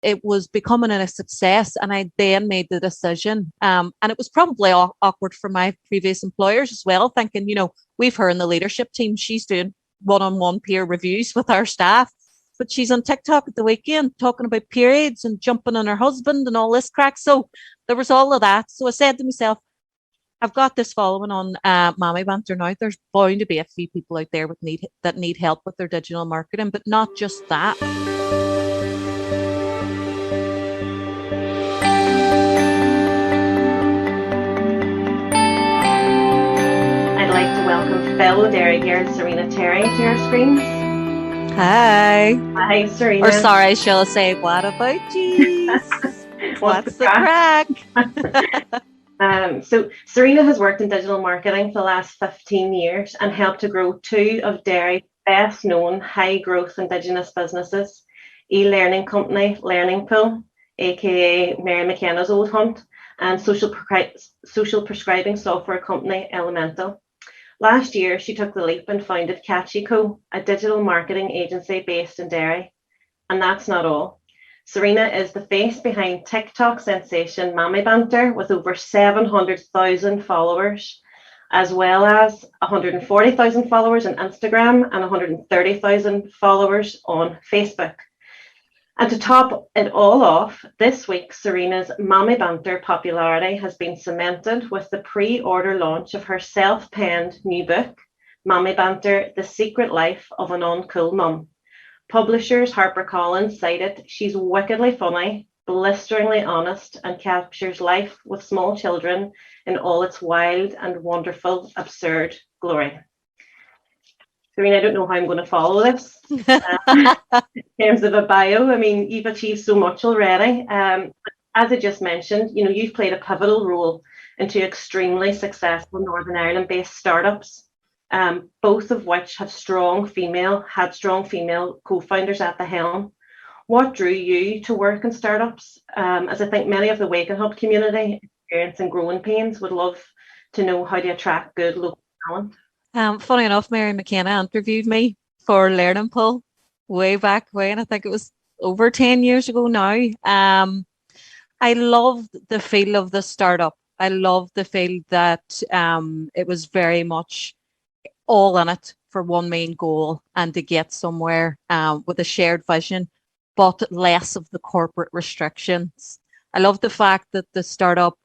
it was becoming a success, and I then made the decision. And it was probably awkward for my previous employers as well, thinking, we've her in the leadership team. She's doing one-on-one peer reviews with our staff, but she's on TikTok at the weekend talking about periods and jumping on her husband and all this crack. So there was all of that. So I said to myself, I've got this following on Mammy Banter now. There's bound to be a few people out there that need help with their digital marketing, but not just that. I'd like to welcome fellow Derry girl Serena Terry to our screens. Hi. Hi, Serena. Or sorry, shall I say, what about you? What's the crack? So Serena has worked in digital marketing for the last 15 years and helped to grow two of Derry's best known high growth indigenous businesses, e-learning company Learning Pool, aka Mary Mckenna's old hunt, and social prescribing software company Elemental. Last year, she took the leap and founded Catchy Co, a digital marketing agency based in Derry. And that's not all. Serena is the face behind TikTok sensation Mammy Banter with over 700,000 followers, as well as 140,000 followers on Instagram and 130,000 followers on Facebook. And to top it all off, this week, Serena's Mammy Banter popularity has been cemented with the pre-order launch of her self-penned new book, Mammy Banter, The Secret Life of an Uncool Mum. Publishers HarperCollins cited she's wickedly funny, blisteringly honest, and captures life with small children in all its wild and wonderful, absurd glory. Serena, I don't know how I'm going to follow this in terms of a bio. I mean, you've achieved so much already. As I just mentioned, you've played a pivotal role in two extremely successful Northern Ireland-based startups, both of which had strong female co-founders at the helm. What drew you to work in startups? As I think many of the AwakenHub community experiencing growing pains would love to know how to attract good local talent. Funny enough, Mary Mckenna interviewed me for Learning Pool way back when. I think it was over 10 years ago now. I loved the feel of the startup. I loved the feel that it was very much all in it for one main goal and to get somewhere with a shared vision, but less of the corporate restrictions. I love the fact that the startup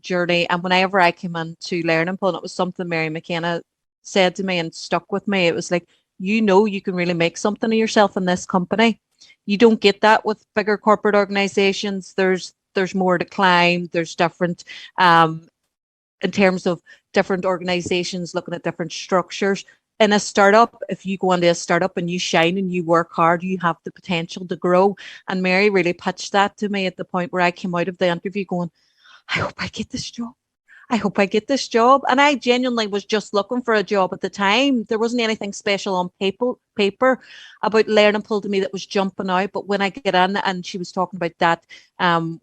journey, and whenever I came into Learning Pool, it was something Mary Mckenna said to me and stuck with me. It was like, you can really make something of yourself in this company. You don't get that with bigger corporate organizations. There's more to climb. There's different in terms of different organizations looking at different structures. In a startup, if you go into a startup and you shine and you work hard, you have the potential to grow. And Mary really pitched that to me at the point where I came out of the interview going, I hope I get this job. I hope I get this job. And I genuinely was just looking for a job at the time. There wasn't anything special on paper about Learning Pool to me that was jumping out. But when I get in and she was talking about that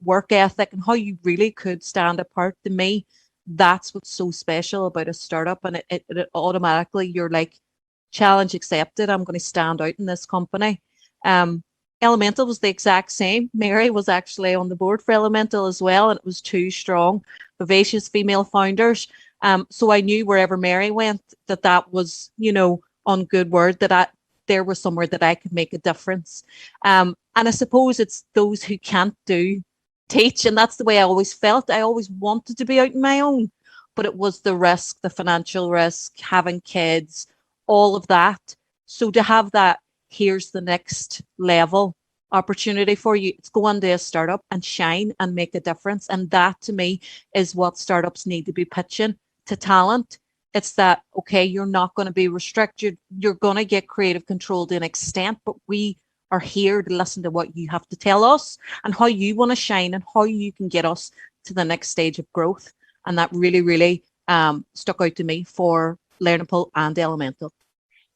work ethic and how you really could stand apart, to me, that's what's so special about a startup. And it automatically, you're like, challenge accepted. I'm going to stand out in this company. Elemental was the exact same. Mary was actually on the board for Elemental as well, and it was two strong, vivacious female founders. So I knew wherever Mary went that was, on good word, that there was somewhere that I could make a difference. And I suppose it's those who can't teach, and that's the way I always felt. I always wanted to be out on my own, but it was the risk, the financial risk, having kids, all of that. So to have that, here's the next level opportunity for you. It's go into a startup and shine and make a difference. And that to me is what startups need to be pitching to talent. It's that, okay, you're not going to be restricted. You're going to get creative control to an extent, but we are here to listen to what you have to tell us and how you want to shine and how you can get us to the next stage of growth. And that really, really stuck out to me for Learning Pool and Elemental.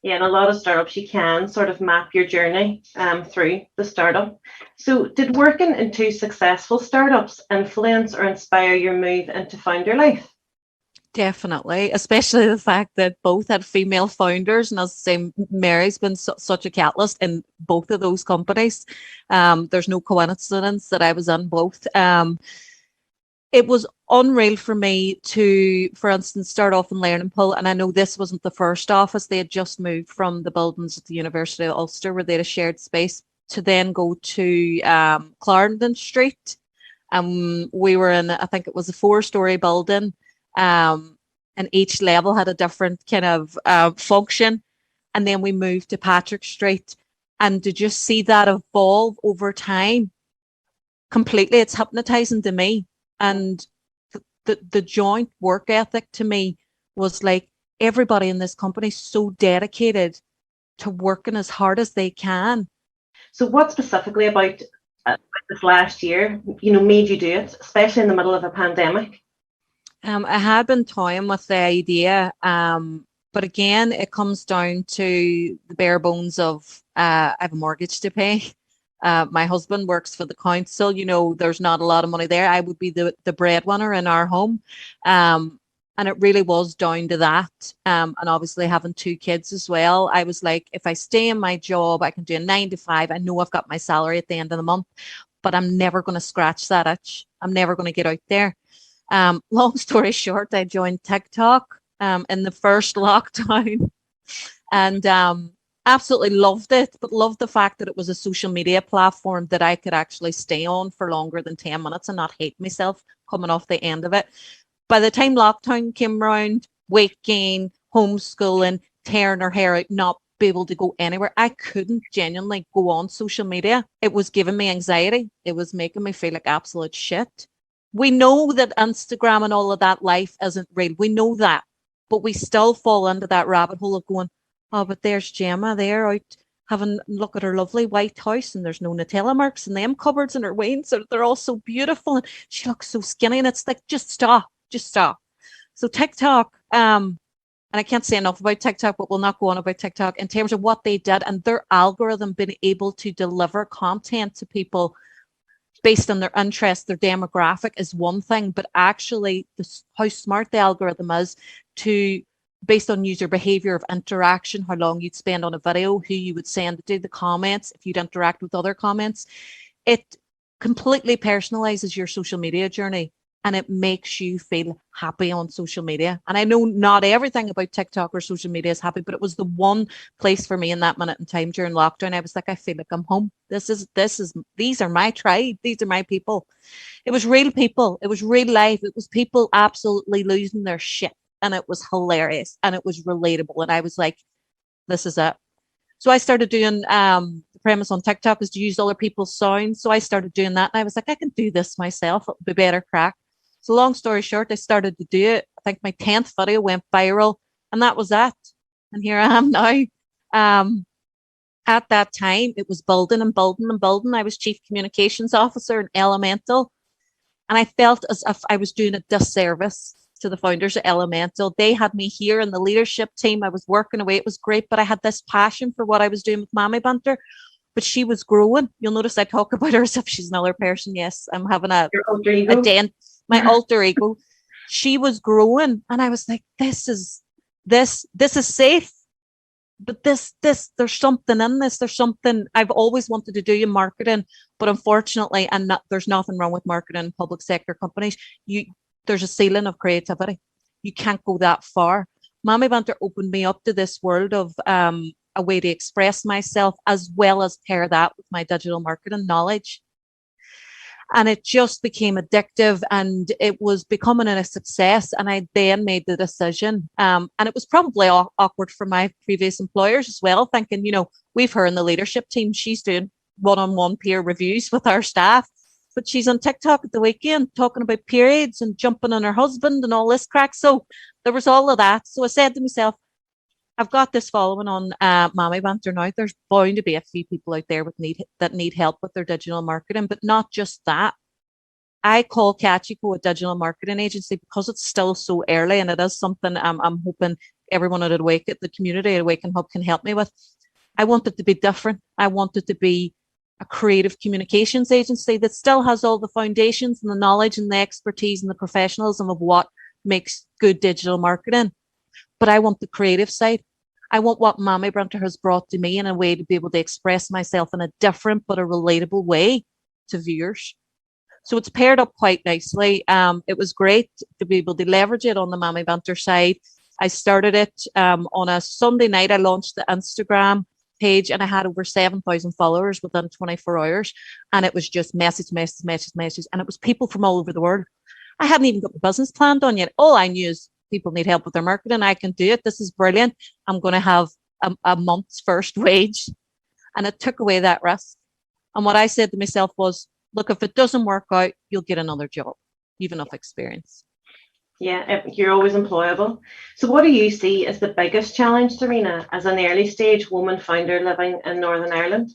Yeah, and a lot of startups, you can sort of map your journey through the startup. So did working in two successful startups influence or inspire your move into founder life? Definitely, especially the fact that both had female founders, and as I say, Mary's been such a catalyst in both of those companies. There's no coincidence that I was in both. It was unreal for me to, for instance, start off in Learning Pool, and I know this wasn't the first office. They had just moved from the buildings at the University of Ulster, where they had a shared space, to then go to Clarendon Street. We were in, I think it was a 4-story building. And each level had a different kind of function. And then we moved to Patrick Street, and to just see that evolve over time completely, it's hypnotizing to me. And the joint work ethic to me was like, everybody in this company is so dedicated to working as hard as they can. So what specifically about this last year, made you do it, especially in the middle of a pandemic? I had been toying with the idea, but again, it comes down to the bare bones of I have a mortgage to pay. My husband works for the council. There's not a lot of money there. I would be the breadwinner in our home. And it really was down to that. And obviously having 2 kids as well, I was like, if I stay in my job, I can do a 9 to 5. I know I've got my salary at the end of the month, but I'm never going to scratch that itch. I'm never going to get out there. Long story short, I joined TikTok in the first lockdown, and absolutely loved it, but loved the fact that it was a social media platform that I could actually stay on for longer than 10 minutes and not hate myself coming off the end of it. By the time lockdown came around, weight gain, homeschooling, tearing her hair out, not be able to go anywhere, I couldn't genuinely go on social media. It was giving me anxiety. It was making me feel like absolute shit. We know that Instagram and all of that life isn't real. We know that, but we still fall into that rabbit hole of going, oh, but there's Gemma there out having a look at her lovely white house, and there's no Nutella marks in them cupboards, and her wains they're all so beautiful, and she looks so skinny. And it's like, just stop. So TikTok, and I can't say enough about TikTok, but we'll not go on about TikTok in terms of what they did and their algorithm being able to deliver content to people based on their interest, their demographic is one thing, but actually how smart the algorithm is to, based on user behavior of interaction, how long you'd spend on a video, who you would send to do the comments, if you'd interact with other comments, it completely personalizes your social media journey. And it makes you feel happy on social media. And I know not everything about TikTok or social media is happy, but it was the one place for me in that minute in time during lockdown. I was like, I feel like I'm home. These are my tribe. These are my people. It was real people. It was real life. It was people absolutely losing their shit. And it was hilarious and it was relatable. And I was like, this is it. So I started doing, the premise on TikTok is to use other people's sounds. So I started doing that. And I was like, I can do this myself. It'll be better crack. So long story short, I started to do it. I think my 10th video went viral, and that was that. And here I am now. At that time, it was building and building and building. I was chief communications officer in Elemental, and I felt as if I was doing a disservice to the founders of Elemental. They had me here in the leadership team. I was working away. It was great, but I had this passion for what I was doing with Mammy Banter. But she was growing. You'll notice I talk about her as if she's another person. Yes, I'm having a dent. My alter ego. She was growing, and I was like, this is safe. But this there's something in this. There's something I've always wanted to do in marketing, but unfortunately, there's nothing wrong with marketing in public sector companies. There's a ceiling of creativity. You can't go that far. Mammy Banter opened me up to this world of a way to express myself, as well as pair that with my digital marketing knowledge. And it just became addictive, and it was becoming a success. And I then made the decision, and it was probably awkward for my previous employers as well, thinking, we've her in the leadership team. She's doing one-on-one peer reviews with our staff, but she's on TikTok at the weekend talking about periods and jumping on her husband and all this crack. So there was all of that. So I said to myself, I've got this following on Mammy Banter now. There's bound to be a few people out there that need help with their digital marketing, but not just that. I call Catchy Co a digital marketing agency because it's still so early, and it is something I'm hoping everyone at the community at AwakenHub can help me with. I want it to be different. I want it to be a creative communications agency that still has all the foundations and the knowledge and the expertise and the professionalism of what makes good digital marketing, but I want the creative side. I want what Mammy Banter has brought to me in a way to be able to express myself in a different but a relatable way to viewers. So it's paired up quite nicely. It was great to be able to leverage it on the Mammy Banter side. I started it on a Sunday night. I launched the Instagram page and I had over 7,000 followers within 24 hours. And it was just message. And it was people from all over the world. I hadn't even got the business plan done yet. All I knew is people need help with their marketing. I can do it. This is brilliant. I'm going to have a month's first wage. And it took away that risk. And what I said to myself was, look, if it doesn't work out, you'll get another job. You've enough experience. Yeah, you're always employable. So what do you see as the biggest challenge, Serena, as an early stage woman founder living in Northern Ireland?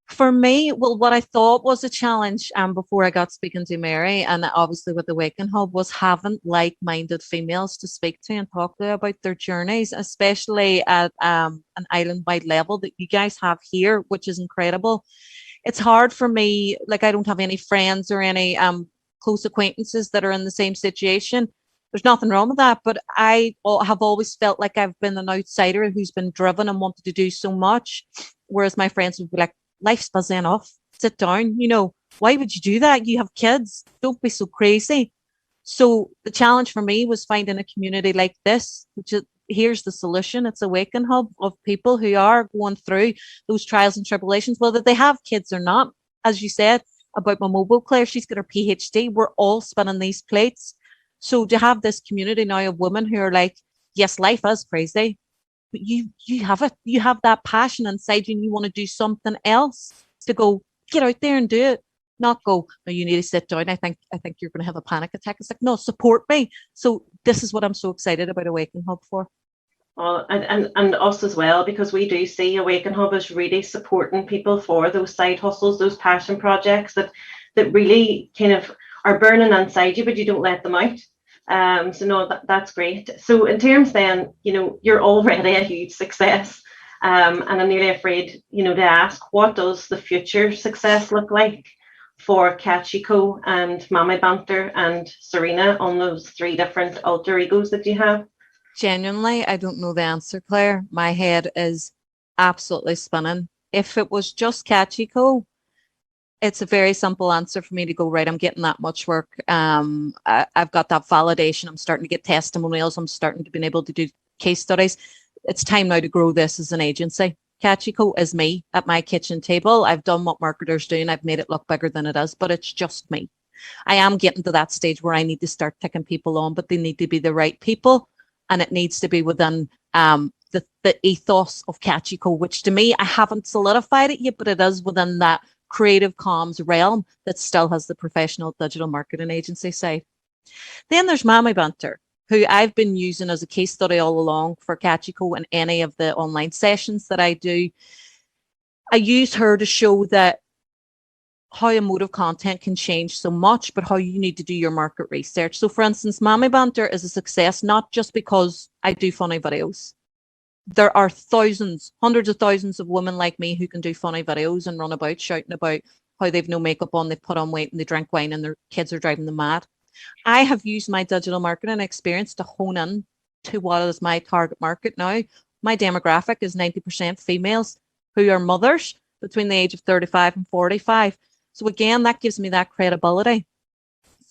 For me, well, what I thought was a challenge before I got speaking to Mary, and obviously with the AwakenHub, was having like-minded females to speak to and talk to about their journeys, especially at an island-wide level that you guys have here, which is incredible. It's hard for me, like I don't have any friends or any close acquaintances that are in the same situation. There's nothing wrong with that, but I have always felt like I've been an outsider who's been driven and wanted to do so much, whereas my friends would be like, life's busy enough, sit down, why would you do that? You have kids, don't be so crazy. So the challenge for me was finding a community like this, which is, here's the solution. It's AwakenHub of people who are going through those trials and tribulations, whether they have kids or not. As you said about my mobile Claire, she's got her PhD. We're all spinning these plates. So to have this community now of women who are like, yes, life is crazy, but you have it. You have that passion inside you and you want to do something else, to go, get out there and do it. Not go, no, you need to sit down. I think you're going to have a panic attack. It's like, no, support me. So this is what I'm so excited about AwakenHub for. Well, and us as well, because we do see AwakenHub as really supporting people for those side hustles, those passion projects that really kind of are burning inside you, but you don't let them out. So no, that's great. So in terms then, you're already a huge success. And I'm nearly afraid, to ask, what does the future success look like for Catchy Co and Mammy Banter and Serena on those three different alter egos that you have? Genuinely, I don't know the answer, Claire. My head is absolutely spinning. If it was just Catchy Co, it's a very simple answer for me to go, right, I'm getting that much work. I've got that validation. I'm starting to get testimonials. I'm starting to be able to do case studies. It's time now to grow this as an agency. Catchy Co is me at my kitchen table. I've done what marketers do and I've made it look bigger than it is, but it's just me. I am getting to that stage where I need to start taking people on, but they need to be the right people. And it needs to be within the ethos of Catchy Co, which to me, I haven't solidified it yet, but it is within that creative comms realm that still has the professional digital marketing agency side. Then there's Mammy Banter, who I've been using as a case study all along for Catchy Co in any of the online sessions that I do. I use her to show that how emotive content can change so much, but how you need to do your market research. So for instance, Mammy Banter is a success, not just because I do funny videos. There are thousands, hundreds of thousands of women like me who can do funny videos and run about shouting about how they've no makeup on, they've put on weight and they drink wine and their kids are driving them mad. I have used my digital marketing experience to hone in to what is my target market now. My demographic is 90% females who are mothers between the age of 35 and 45. So again, that gives me that credibility.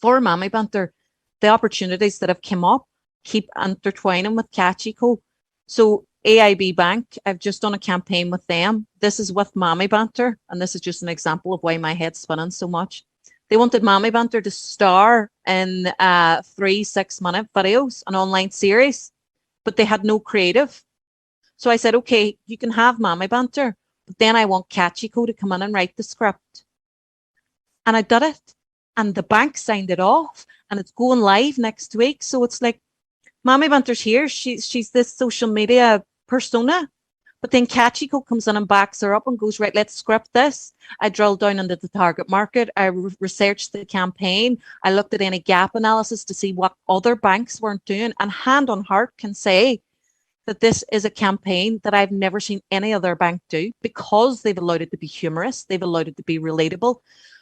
For Mammy Banter, the opportunities that have come up keep intertwining with Catchy Co. So AIB Bank, I've just done a campaign with them. This is with Mammy Banter, and this is just an example of why my head's spinning so much. They wanted Mammy Banter to star in 3 6-minute videos, an online series, but they had no creative. So I said, okay, you can have Mammy Banter, but then I want Catchy Co to come in and write the script. And I did it, and the bank signed it off, and it's going live next week. So it's like, Mammy Banter's here. She's this social media persona, but then Catchy Co comes in and backs her up and goes, right, let's script this. I drilled down into the target market. I researched the campaign. I looked at any gap analysis to see what other banks weren't doing, and hand on heart can say that this is a campaign that I've never seen any other bank do, because they've allowed it to be humorous. They've allowed it to be relatable.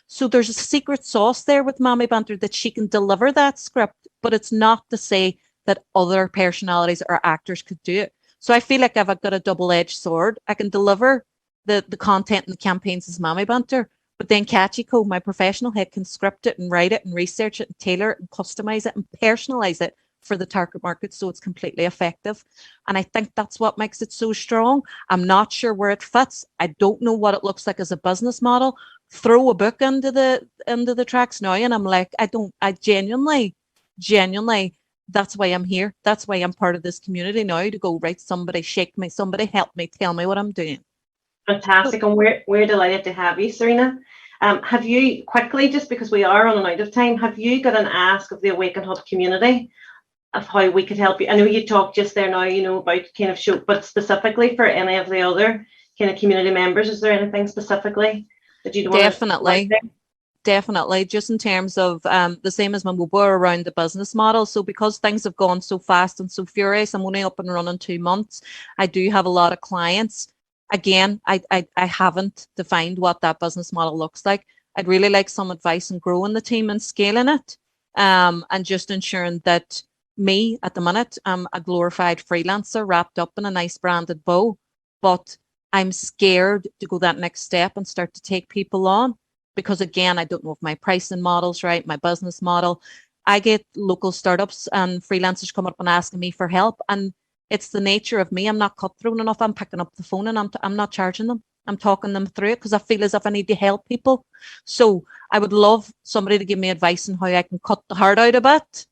So there's a secret sauce there with Mammy Banter that she can deliver that script, but it's not to say that other personalities or actors could do it. So I feel like I've got a double-edged sword. I can deliver the content and the campaigns as Mammy Banter, but then Catchy Co, my professional head, can script it and write it and research it and tailor it and customize it and personalize it for the target market so it's completely effective. And I think that's what makes it so strong. I'm not sure where it fits. I don't know what it looks like as a business model. Throw a book into the tracks now and I'm like, I genuinely, that's why I'm here. That's why I'm part of this community now, to go, right, somebody shake me, somebody help me, tell me what I'm doing. Fantastic, and we're delighted to have you, Serena. Have you, quickly, just because we are running out of time, have you got an ask of the AwakenHub community of how we could help you? I know you talked just there now, you know, about kind of show, but specifically for any of the other kind of community members, is there anything specifically that you'd want to? Definitely, just in terms of the same as when we were around the business model. So because things have gone so fast and so furious, I'm only up and running 2 months. I do have a lot of clients. Again, I haven't defined what that business model looks like. I'd really like some advice on growing the team and scaling it, and just ensuring that me, at the minute, I'm a glorified freelancer wrapped up in a nice branded bow, but I'm scared to go that next step and start to take people on. Because again, I don't know if my pricing model's right, my business model. I get local startups and freelancers coming up and asking me for help. And it's the nature of me. I'm not cutthroat enough. I'm picking up the phone and I'm not charging them. I'm talking them through it because I feel as if I need to help people. So I would love somebody to give me advice on how I can cut the heart out a bit,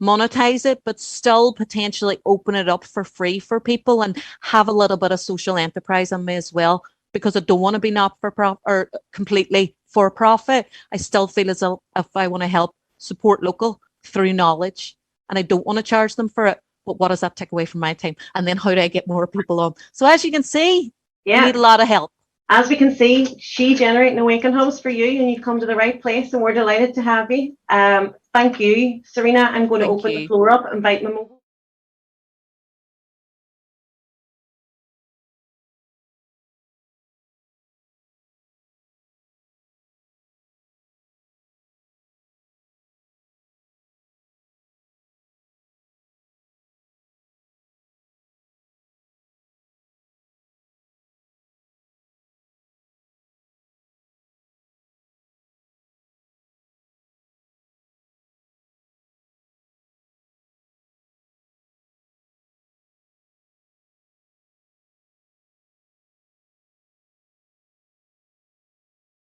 monetize it, but still potentially open it up for free for people and have a little bit of social enterprise on me as well. Because I don't want to be not for profit or completely for profit. I still feel as if I want to help support local through knowledge, and I don't want to charge them for it. But what does that take away from my time? And then how do I get more people on? So as you can see, I need a lot of help. As we can see, she generating Awakenhubbers for you, and you've come to the right place, and we're delighted to have you. Thank you, Serena. I'm going to open the floor up, invite my mobile.